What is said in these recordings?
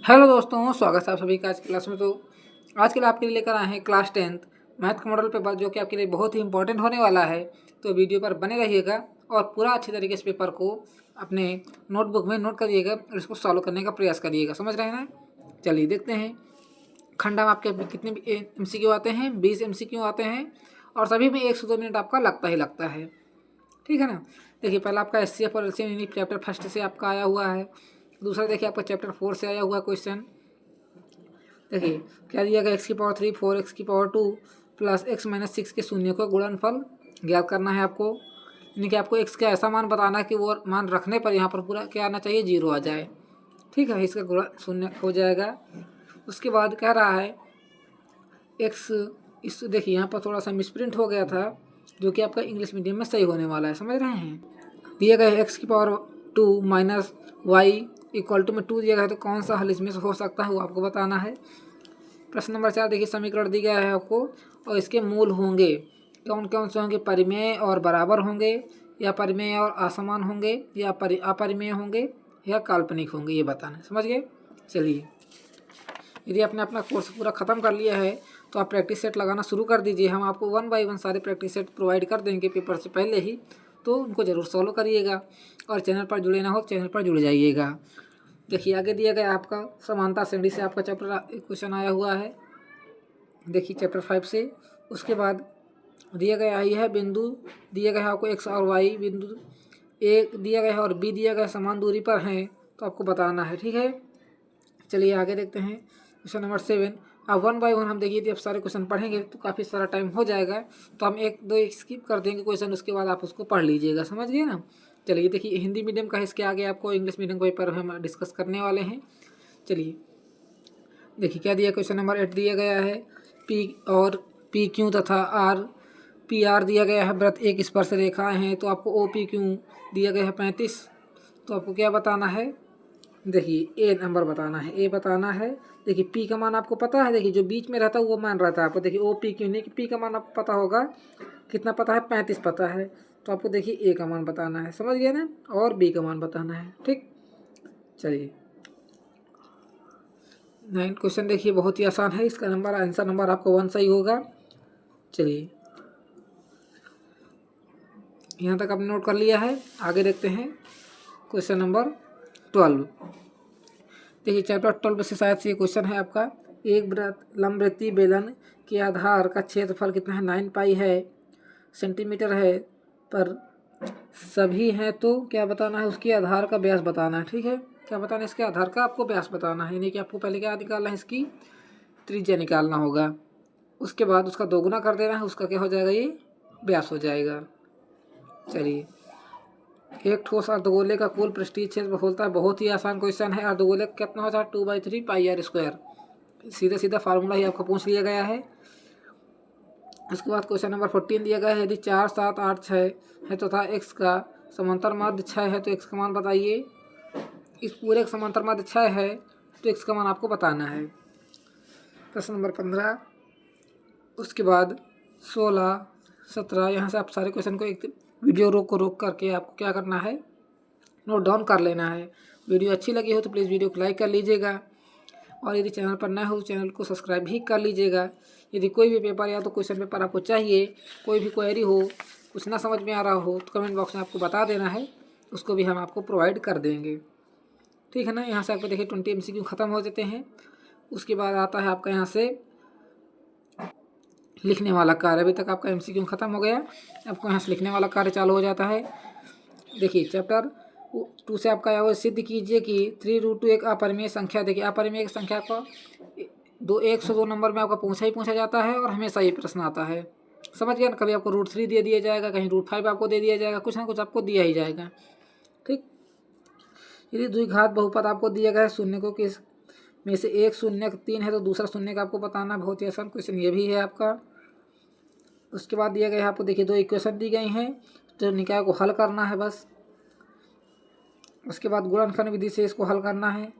Hello दोस्तों, स्वागत है आप सभी का आज की क्लास में। तो आज के लिए आपके लिए लेकर आए हैं क्लास 10th मैथ का मॉडल पेपर, जो कि आपके लिए बहुत ही इंपॉर्टेंट होने वाला है। तो वीडियो पर बने रहिएगा और पूरा अच्छी तरीके से पेपर को अपने नोटबुक में नोट करिएगा और इसको सॉल्व करने का प्रयास करिएगा। समझ रहे हैं ना? चलिए देखते हैं। खंडा में आपके कितने MCQ आते हैं? 20 MCQ आते हैं और सभी में 1 से 2 मिनट आपका लगता ही लगता है। ठीक है ना? देखिए, पहला आपका SCF और LCM यूनिट चैप्टर फर्स्ट से आपका आया हुआ है। दूसरा देखिए आपका चैप्टर 4 से आया हुआ क्वेश्चन। देखिए क्या दिया गया, x⁴ 4x⁴ 2 प्लस x-6 के शून्य को गुणनफल ज्ञात करना है आपको। यानी कि आपको x का ऐसा मान बताना है कि वो मान रखने पर यहाँ पर पूरा क्या आना चाहिए, 0 आ जाए। ठीक है, इसका गुणा शून्य हो जाएगा। उसके बाद कह रहा है x, इस देखिए यहाँ पर थोड़ा सा मिसप्रिंट हो गया था, जो कि आपका इंग्लिश मीडियम में सही होने वाला है। समझ रहे हैं? दिया गया है x⁴ 2 - y = 2 दिया गया है, तो कौन सा हल इसमें से हो सकता है वो आपको बताना है। प्रश्न नंबर 4 देखिए, समीकरण दिया गया है आपको और इसके मूल होंगे। कौन कौन से होंगे? परिमेय और बराबर होंगे, या परिमेय और असमान होंगे, या अपरिमेय होंगे, या काल्पनिक होंगे, ये बताना है। समझ गए? चलिए, यदि आपने अपना कोर्स पूरा ख़त्म कर लिया है तो आप प्रैक्टिस सेट लगाना शुरू कर दीजिए। हम आपको 1 बाय 1 सारे प्रैक्टिस सेट प्रोवाइड कर देंगे पेपर से पहले ही, तो उनको ज़रूर सॉल्व करिएगा। और चैनल पर जुड़े ना हो, चैनल पर जुड़ जाइएगा। देखिए आगे दिया गया आपका समानता श्रेणी से आपका चैप्टर क्वेश्चन आया हुआ है। देखिए चैप्टर 5 से। उसके बाद दिया गया ही है बिंदु, दिया गया है आपको x और y, बिंदु ए दिया गया है और बी दिया गया है, समान दूरी पर हैं, तो आपको बताना है। ठीक है, चलिए आगे देखते हैं क्वेश्चन नंबर 7। अब 1 बाय 1 हम देखिए, यदि आप सारे क्वेश्चन पढ़ेंगे तो काफ़ी सारा टाइम हो जाएगा, तो हम 1-2 स्किप कर देंगे क्वेश्चन, उसके बाद आप उसको पढ़ लीजिएगा। समझ गए ना? चलिए देखिए, हिंदी मीडियम का इसके आगे आपको इंग्लिश मीडियम का पेपर हम डिस्कस करने वाले हैं। चलिए देखिए क्या दिया, क्वेश्चन नंबर 8 दिया गया है P और PQ तथा PR दिया गया है। वृत्त एक स्पर्श रेखाएं हैं, तो आपको OPQ दिया गया है 35। तो आपको क्या बताना है? देखिए ए नंबर बताना है, ए बताना है। देखिए पी का मान आपको पता है, देखिए जो बीच में रहता है वो मान रहता है आपको। देखिए OPQ नहीं कि पी का मान आपको पता होगा, कितना पता है? 35 पता है। तो आपको देखिए ए का मान बताना है। समझ गए ना? और बी का मान बताना है। ठीक, चलिए 9 क्वेश्चन देखिए बहुत ही आसान है। इसका नंबर आंसर नंबर आपको 1 सही होगा। चलिए यहाँ तक आपने नोट कर लिया है। आगे देखते हैं क्वेश्चन नंबर 12। देखिए चैप्टर 12 से शायद से ये क्वेश्चन है आपका। एक लंबवृत्तीय बेलन के आधार का क्षेत्रफल कितना है? 9 पाई है, सेंटीमीटर है, पर सभी हैं, तो क्या बताना है? उसके आधार का व्यास बताना है। ठीक है, क्या बताना है? इसके आधार का आपको व्यास बताना है। यानी कि आपको पहले क्या निकालना है? इसकी त्रिज्या निकालना होगा। उसके बाद उसका दोगुना कर देना है, उसका क्या हो जाएगा? ये व्यास हो जाएगा। चलिए, एक ठोस अर्धगोले का कुल पृष्ठीय क्षेत्र होता है। बहुत ही आसान क्वेश्चन है। अर्धगोले का कितना होता है? 2/3 πr²। सीधा सीधा फार्मूला ही आपको पूछ लिया गया है। उसके बाद क्वेश्चन नंबर 14 दिया गया है, यदि 4, 7, 8, 6 है तथा x का समांतर माध्य 6 है, तो x का मान बताइए। इस पूरे का समांतर माध्य 6 है, तो x का मान आपको बताना है। प्रश्न नंबर 15। उसके बाद 16, 17, यहाँ से आप सारे क्वेश्चन को एक वीडियो रोक करके आपको क्या करना है? नोट डाउन कर लेना है। वीडियो अच्छी लगी हो तो प्लीज़ वीडियो को लाइक कर लीजिएगा, और यदि चैनल पर नए हो तो चैनल को सब्सक्राइब भी कर लीजिएगा। यदि कोई भी पेपर या तो क्वेश्चन पेपर आपको चाहिए, कोई भी क्वेरी हो, कुछ ना समझ में आ रहा हो, तो कमेंट बॉक्स में आपको बता देना है, उसको भी हम आपको प्रोवाइड कर देंगे। ठीक है ना? यहाँ से आपको देखिए 20 MCQ ख़त्म हो जाते हैं। उसके बाद आता है आपका यहाँ से लिखने वाला कार्य। अभी तक आपका MCQ ख़त्म हो गया, आपको यहाँ से लिखने वाला कार्य चालू हो जाता है। देखिए चैप्टर 2 से आपका आया हुआ, सिद्ध कीजिए कि 3√2 एक अपरिमेय संख्या। देखिए अपरिमेय संख्या को 102 नंबर में आपका पूछा ही पूछा जाता है और हमेशा ये प्रश्न आता है। समझ गया ना? कभी आपको √3 दे दिया जाएगा, कहीं √5 आपको दे दिया जाएगा, कुछ ना कुछ आपको दिया ही जाएगा। ठीक, यदि द्विघात बहुपद आपको दिया गया है, शून्य को किस में से एक शून्य 3 है, तो दूसरा शून्य का आपको बताना। बहुत ही आसान क्वेश्चन ये भी है आपका। उसके बाद दिया गया है आपको, देखिए 2 इक्वेशन दी गई हैं, तो निकाय को हल करना है बस। उसके बाद गुणनखंड विधि से इसको हल करना है।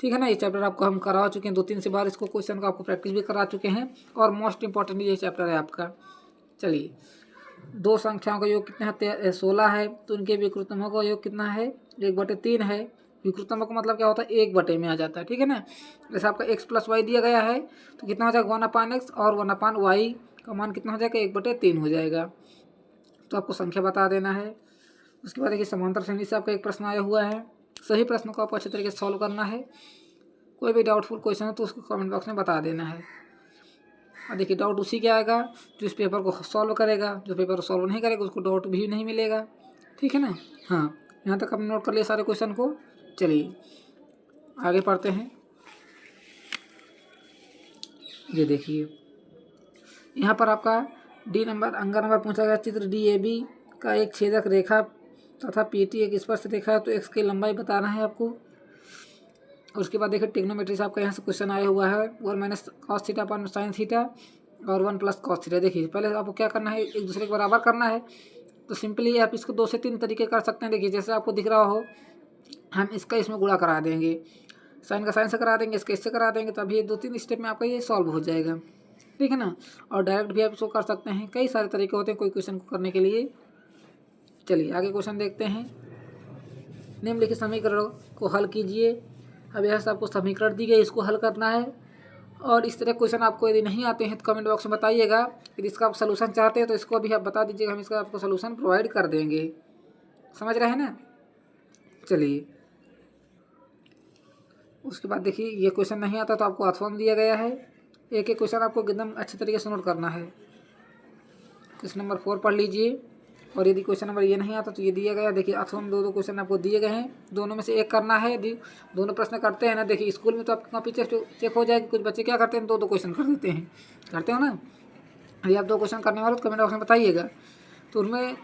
ठीक है ना? ये चैप्टर आपको हम करा चुके हैं 2-3 से बार, इसको क्वेश्चन का आपको प्रैक्टिस भी करा चुके हैं, और मोस्ट इंपॉर्टेंट ये चैप्टर है आपका। चलिए, दो संख्याओं का योग कितना है? 16 है, तो उनके विकृतमों का योग कितना है? 1/3 है। विकृतम का मतलब क्या होता है, 1/, में आ जाता है। ठीक है ना। जैसे आपका x + y दिया गया है तो कितना हो जाएगा 1/x, और 1/y का मान कितना हो जाएगा 1/3 हो जाएगा। तो आपको संख्या बता देना है। उसके बाद देखिए समांतर श्रेणी से आपका एक प्रश्न आया हुआ है। सही प्रश्न को आपको अच्छे तरीके से सॉल्व करना है। कोई भी डाउटफुल क्वेश्चन हो तो उसको कमेंट बॉक्स में बता देना है। और देखिए डाउट उसी के आएगा जो इस पेपर को सॉल्व करेगा। जो पेपर को सॉल्व नहीं करेगा उसको डाउट भी नहीं मिलेगा। ठीक है ना। हाँ, यहाँ तक आपने नोट कर लिया सारे क्वेश्चन को। चलिए आगे पढ़ते हैं। ये देखिए यहाँ पर आपका डी नंबर अंगा नंबर पूछा गया। चित्र DAB का एक छेदक रेखा तथा PT एक स्पर्श रेखा है, तो x की लंबाई बताना है आपको। उसके बाद देखिए ट्रिग्नोमेट्री से आपका यहाँ से क्वेश्चन आया हुआ है। 1 - cos थीटा अपन sin थीटा और 1 + cos थीटा। देखिए पहले आपको क्या करना है, एक दूसरे के बराबर करना है। तो सिंपली आप इसको 2 से 3 तरीके कर सकते हैं। देखिए जैसे आपको दिख रहा हो, हम इसका इसमें गुणा करा देंगे, साइन का साइन से करा देंगे, इसके इससे करा देंगे, तब ये 2-3 स्टेप में आपका ये सॉल्व हो जाएगा। ठीक है ना। और डायरेक्ट भी आप इसको कर सकते हैं। कई सारे तरीके होते हैं कोई क्वेश्चन को करने के लिए। चलिए आगे क्वेश्चन देखते हैं। निम्नलिखित समीकरणों को हल कीजिए। अब यहाँ से आपको समीकरण दी गई, इसको हल करना है। और इस तरह क्वेश्चन आपको यदि नहीं आते हैं तो कमेंट बॉक्स में बताइएगा। यदि इसका आप सलूशन चाहते हैं तो इसको भी आप बता दीजिएगा, हम इसका आपको सलूशन प्रोवाइड कर देंगे। समझ रहे हैं ना। चलिए उसके बाद देखिए ये क्वेश्चन नहीं आता तो आपको अथवा में दिया गया है। एक एक क्वेश्चन आपको एकदम अच्छे तरीके से नोट करना है। क्वेश्चन नंबर 4 पढ़ लीजिए। और यदि क्वेश्चन नंबर ये नहीं आता तो ये दिया गया। देखिए अथवा में 2 क्वेश्चन आपको दिए गए हैं, दोनों में से एक करना है। यदि दोनों प्रश्न करते हैं ना, देखिए स्कूल में तो आपकी कॉपी चेक हो जाएगी। कुछ बच्चे क्या करते हैं, 2 क्वेश्चन कर देते हैं, करते हो ना। यदि आप 2 क्वेश्चन करने वाले तो कमेंट बॉक्स में बताइएगा। तो उनमें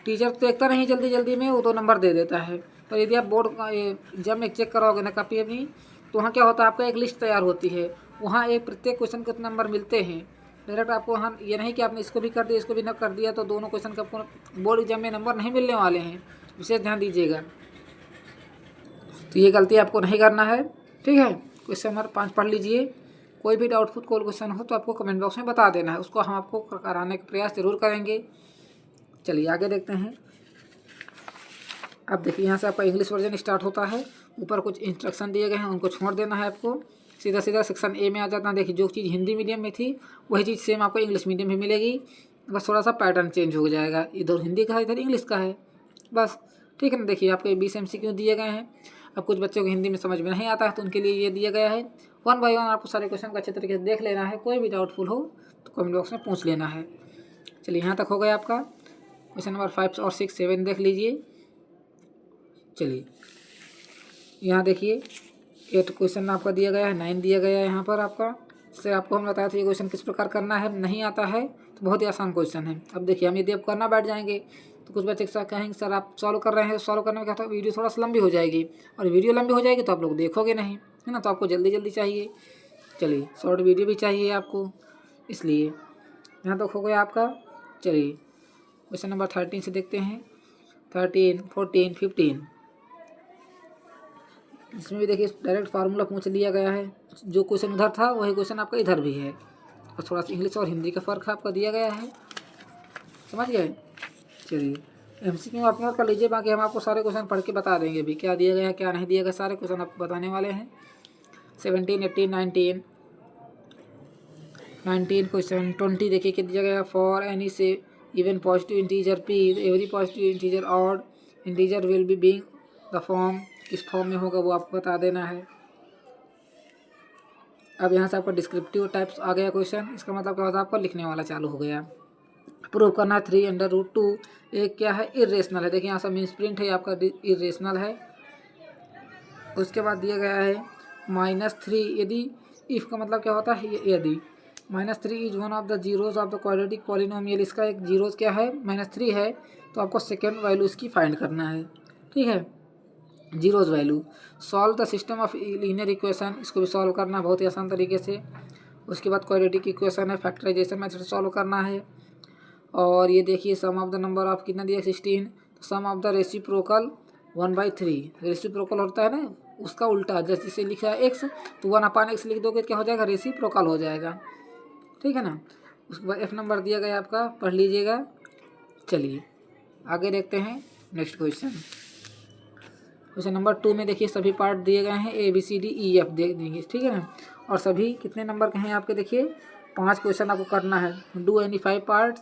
टीचर तो देखता नहीं जल्दी जल्दी में, वो 2 नंबर दे देता है। तो यदि आप बोर्ड एग्जाम में चेक कराओगे ना कॉपी अपनी, तो वहाँ क्या होता है, आपका एक लिस्ट तैयार होती है। वहाँ एक प्रत्येक क्वेश्चन को कितने नंबर मिलते हैं। डायरेक्ट आपको वहाँ ये नहीं कि आपने इसको भी कर दिया इसको भी न कर दिया तो दोनों क्वेश्चन का आपको बोर्ड एग्जाम में नंबर नहीं मिलने वाले हैं। विशेष ध्यान दीजिएगा। तो ये गलती आपको नहीं करना है। ठीक है। क्वेश्चन नंबर 5 पढ़ लीजिए। कोई भी डाउटफुल कोई क्वेश्चन हो तो आपको कमेंट बॉक्स में बता देना है, उसको हम आपको कराने का प्रयास जरूर करेंगे। चलिए आगे देखते हैं। अब देखिए यहाँ से आपका इंग्लिश वर्जन स्टार्ट होता है। ऊपर कुछ इंस्ट्रक्शन दिए गए हैं, उनको छोड़ देना है आपको। सीधा सीधा सेक्शन A में आ जाता है। देखिए जो चीज़ हिंदी मीडियम में थी वही चीज़ सेम आपको इंग्लिश मीडियम में मिलेगी, बस थोड़ा सा पैटर्न चेंज हो जाएगा। इधर हिंदी का है इधर इंग्लिश का है, बस। ठीक है ना। देखिए आपके 20 MCQ दिए गए हैं। अब कुछ बच्चों को हिंदी में समझ में नहीं आता है तो उनके लिए ये दिया गया है। 1 बाय 1 आपको सारे क्वेश्चन को अच्छे तरीके से देख लेना है। कोई भी डाउटफुल हो तो कमेंट बॉक्स में पूछ लेना है। चलिए यहाँ तक हो गया आपका। क्वेश्चन नंबर 5 और 6 7 देख लीजिए। चलिए यहाँ देखिए 8 क्वेश्चन आपका दिया गया है, 9 दिया गया है यहाँ पर आपका। इससे आपको हम बताया था ये क्वेश्चन किस प्रकार करना है। नहीं आता है तो बहुत ही आसान क्वेश्चन है। अब देखिए हम यदि आप करना बैठ जाएंगे तो कुछ बच्चे कहेंगे सर आप सॉल्व कर रहे हैं, सॉल्व करने में क्या था वीडियो थोड़ा सा लंबी हो जाएगी, और वीडियो लंबी हो जाएगी तो आप लोग देखोगे नहीं, है ना। तो आपको जल्दी जल्दी चाहिए। चलिए शॉर्ट वीडियो भी चाहिए आपको, इसलिए यहाँ तक हो गया आपका। चलिए क्वेश्चन नंबर 13 से देखते हैं। 13 14 15 इसमें भी देखिए डायरेक्ट फार्मूला पूछ लिया गया है। जो क्वेश्चन उधर था वही क्वेश्चन आपका इधर भी है, और थोड़ा सा इंग्लिश और हिंदी का फ़र्क आपका दिया गया है। समझ गए। चलिए MCQ आप नोट कर लीजिए, बाकी हम आपको सारे क्वेश्चन पढ़ के बता देंगे अभी क्या दिया गया है क्या नहीं दिया गया। सारे क्वेश्चन आपको बताने वाले हैं। 17 18 19 क्वेश्चन 20 देखिए क्या दिया गया। फॉर एनी से even positive integer P every positive integer odd integer will be being the form, किस फॉर्म में होगा वो आपको बता देना है। अब यहाँ से आपका डिस्क्रिप्टिव टाइप्स आ गया क्वेश्चन। इसका मतलब क्या होता है, आपका लिखने वाला चालू हो गया। प्रूव करना 3/√2 एक क्या है इरेशनल है। देखिए यहाँ से मीन्स प्रिंट है आपका इरेशनल है। उसके बाद दिया गया है -3 यदि इफ़ का मतलब क्या होता है यदि -3 is one of the zeros of the quadratic polynomial. इसका एक जीरोज क्या है -3 है, तो आपको सेकेंड वैल्यू इसकी फाइंड करना है। ठीक है, zeros value. Solve the system of linear equation, इसको भी सॉल्व करना बहुत ही आसान तरीके से। उसके बाद क्वाड्रेटिक इक्वेशन है, फैक्टराइजेशन मेथड से सॉल्व करना है। और ये देखिए सम ऑफ द नंबर ऑफ कितना दिया 16, सम ऑफ द रेसिप्रोकल 1/3। रेसिप्रोकल होता है ना उसका उल्टा, जैसे इसे लिखा है x तो 1/x लिख दोगे क्या हो जाएगा रेसिप्रोकल हो जाएगा। ठीक है ना। उसके बाद F नंबर दिया गया आपका, पढ़ लीजिएगा। चलिए आगे देखते हैं नेक्स्ट क्वेश्चन। क्वेश्चन नंबर 2 में देखिए सभी पार्ट दिए गए हैं, ABCDEF दे देंगे, ठीक है ना। और सभी कितने नंबर के हैं आपके, देखिए 5 क्वेश्चन आपको करना है। डू एनी 5 पार्ट्स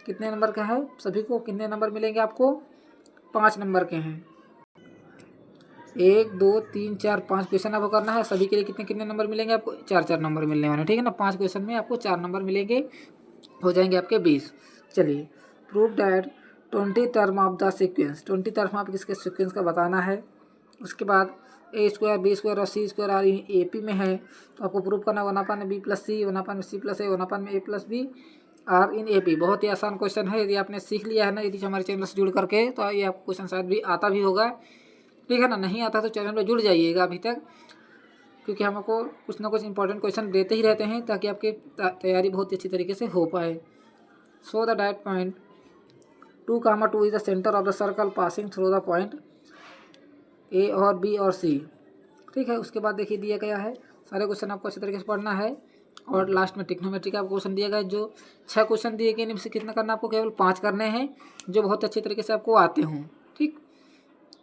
कितने नंबर का है, सभी को कितने नंबर मिलेंगे आपको, 5 नंबर के हैं। 1 2 3 4 5 क्वेश्चन आपको करना है, सभी के लिए कितने कितने नंबर मिलेंगे आपको, 4 नंबर मिलने वाले, ठीक है ना। 5 क्वेश्चन में आपको 4 नंबर मिलेंगे, हो जाएंगे आपके 20। चलिए, prove that 20 term of the sequence, 20 term आप किसके सीक्वेंस का बताना है। उसके बाद A² B² और C² आर AP में है, तो आपको प्रूव करना 1/B + C 1/C + A 1/A + B are in AP। बहुत ही आसान क्वेश्चन है, यदि आपने सीख लिया है ना, यदि हमारे चैनल से जुड़ करके, तो ये आपको क्वेश्चन शायद भी आता भी होगा, ठीक है ना। नहीं आता तो चैनल पर जुड़ जाइएगा अभी तक, क्योंकि हम आपको कुछ ना कुछ इंपॉर्टेंट क्वेश्चन देते ही रहते हैं, ताकि आपकी तैयारी बहुत ही अच्छी तरीके से हो पाए। So the that point 2, 2 is the centre of the circle passing through the point A और B और C, ठीक है। उसके बाद देखिए दिया गया है, सारे क्वेश्चन आपको अच्छी तरीके से पढ़ना है। और लास्ट में ट्रिग्नोमेट्री का क्वेश्चन दिया गया है, जो 6 क्वेश्चन दिए गए, इनमें से कितना करना आपको, केवल 5 करने हैं, जो बहुत अच्छे तरीके से आपको आते हों, ठीक।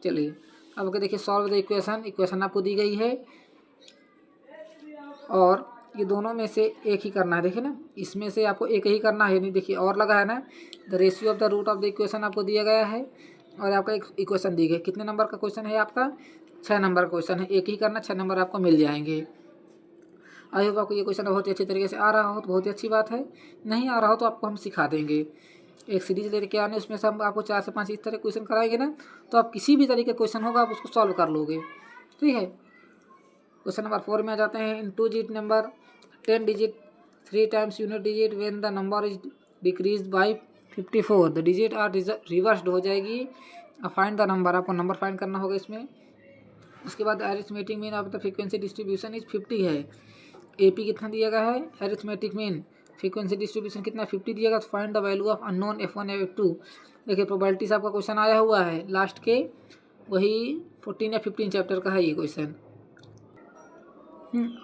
चलिए अब आगे देखिए, सॉल्व द इक्वेशन आपको दी गई है, और ये दोनों में से एक ही करना है, देखिए ना, इसमें से आपको एक ही करना है, नहीं देखिए और लगा है ना। The ratio of the root of the equation आपको दिया गया है, और आपका एक इक्वेशन दी गई। कितने नंबर का क्वेश्चन है आपका, 6 नंबर का क्वेश्चन है, एक ही करना, 6 नंबर आपको मिल जाएंगे। आई होप आपको ये क्वेश्चन बहुत ही अच्छी तरीके से आ रहा हो, तो बहुत ही अच्छी बात है। नहीं आ रहा हो तो आपको हम सिखा देंगे, एक सीरीज लेके आने, उसमें से हम आपको 4 से 5 इस तरह क्वेश्चन कराएंगे ना, तो आप किसी भी तरीके का क्वेश्चन होगा आप उसको सॉल्व कर लोगे, ठीक है। क्वेश्चन नंबर 4 में आ जाते हैं। In 2 digit number 10 digit 3 times unit digit when the number is decrease by 54 the digit are reversed हो जाएगी। फाइंड द नंबर, आपको नंबर फाइंड करना होगा इसमें। उसके बाद arithmetic mean of the frequency distribution is 50 है। AP कितना दिया गया है, अरिथमेटिक मीन फ्रीक्वेंसी डिस्ट्रीब्यूशन कितना 50 दिया गया। तो find the value of unknown F1 F2। देखिए प्रोबेबिलिटी से आपका क्वेश्चन आया हुआ है, लास्ट के वही 14 या 15 चैप्टर का है ये क्वेश्चन,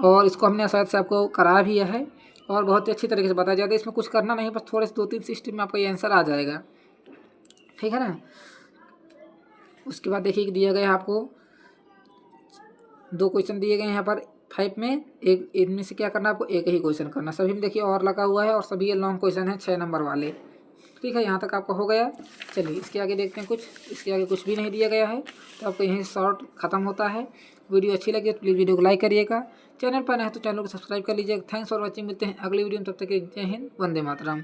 और इसको हमने शायद से आपको कराया भी है, और बहुत ही अच्छी तरीके से बताया जाता है। इसमें कुछ करना नहीं, बस थोड़े से 2-3 सिस्टम में आपका ये आंसर आ जाएगा, ठीक है ना। उसके बाद देखिए दिया गया है आपको 2 क्वेश्चन दिए गए हैं यहाँ पर 5 में, एक इनमें से क्या करना है आपको, एक ही क्वेश्चन करना। सभी में देखिए और लगा हुआ है, और सभी ये लॉन्ग क्वेश्चन है 6 नंबर वाले, ठीक है। यहाँ तक आपका हो गया। चलिए इसके आगे देखते हैं, इसके आगे कुछ भी नहीं दिया गया है, तो आपको यहीं शॉर्ट खत्म होता है। वीडियो अच्छी लगी तो प्लीज़ वीडियो को लाइक करिएगा, चैनल पर नए हैं तो चैनल को सब्सक्राइब कर लीजिएगा। थैंक्स फॉर वॉचिंग, मिलते हैं अगली वीडियो में, तब तक जय हिंद, वंदे मातरम।